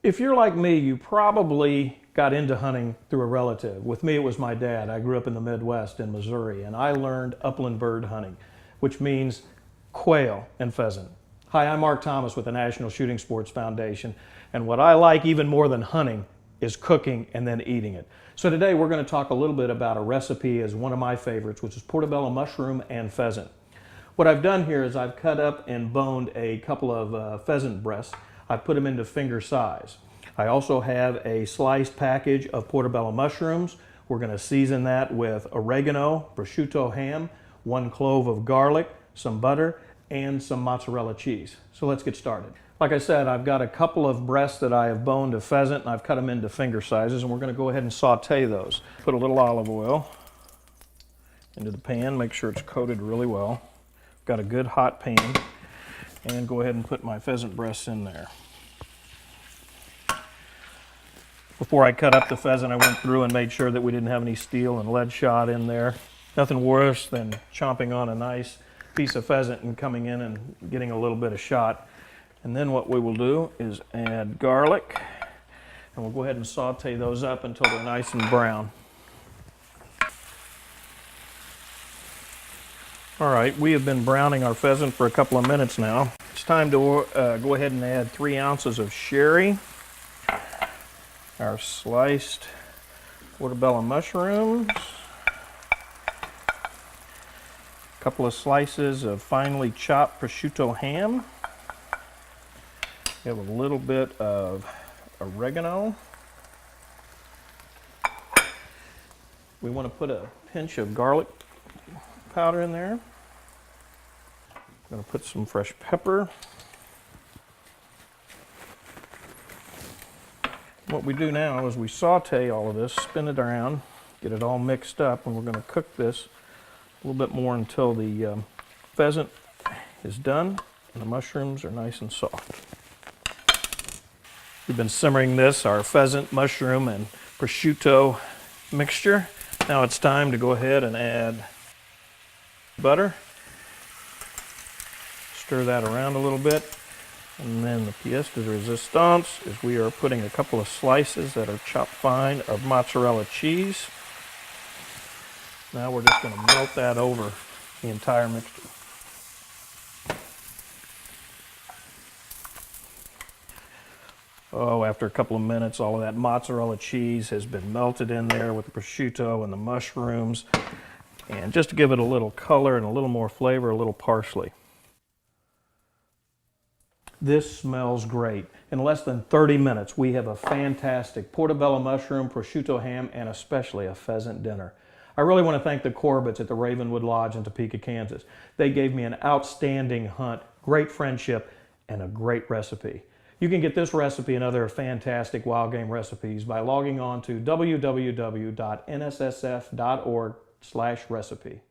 If you're like me, you probably got into hunting through a relative. With me, it was my dad. I grew up in the Midwest in Missouri, and I learned upland bird hunting, which means quail and pheasant. Hi, I'm Mark Thomas with the National Shooting Sports Foundation, and what I like even more than hunting is cooking and then eating it. So today we're going to talk a little bit about a recipe as one of my favorites, which is portobello mushroom and pheasant. What I've done here is I've cut up and boned a couple of pheasant breasts. I put them into finger size. I also have a sliced package of portobello mushrooms. We're going to season that with oregano, prosciutto ham, 1 clove of garlic, some butter, and some mozzarella cheese. So let's get started. Like I said, I've got a couple of breasts that I have boned of pheasant, and I've cut them into finger sizes, and we're going to go ahead and saute those. Put a little olive oil into the pan, make sure it's coated really well. Got a good hot pan, and go ahead and put my pheasant breasts in there. Before I cut up the pheasant, I went through and made sure that we didn't have any steel and lead shot in there. Nothing worse than chomping on a nice piece of pheasant and coming in and getting a little bit of shot. And then what we will do is add garlic, and we'll go ahead and saute those up until they're nice and brown. All right, we have been browning our pheasant for a couple of minutes now. It's time to go ahead and add 3 ounces of sherry, our sliced portobello mushrooms, a couple of slices of finely chopped prosciutto ham. We have a little bit of oregano. We want to put a pinch of garlic powder in there. I'm going to put some fresh pepper. What we do now is we saute all of this, spin it around, get it all mixed up, and we're going to cook this a little bit more until the pheasant is done and the mushrooms are nice and soft. We've been simmering this, our pheasant, mushroom, and prosciutto mixture. Now it's time to go ahead and add butter. Stir that around a little bit. And then the pièce de résistance is we are putting a couple of slices that are chopped fine of mozzarella cheese. Now we're just going to melt that over the entire mixture. Oh, after a couple of minutes, all of that mozzarella cheese has been melted in there with the prosciutto and the mushrooms. And just to give it a little color and a little more flavor, a little parsley. This smells great. In less than 30 minutes, we have a fantastic portobello mushroom, prosciutto ham, and especially a pheasant dinner. I really want to thank the Corbetts at the Ravenwood Lodge in Topeka, Kansas. They gave me an outstanding hunt, great friendship, and a great recipe. You can get this recipe and other fantastic wild game recipes by logging on to www.nssf.org/recipe.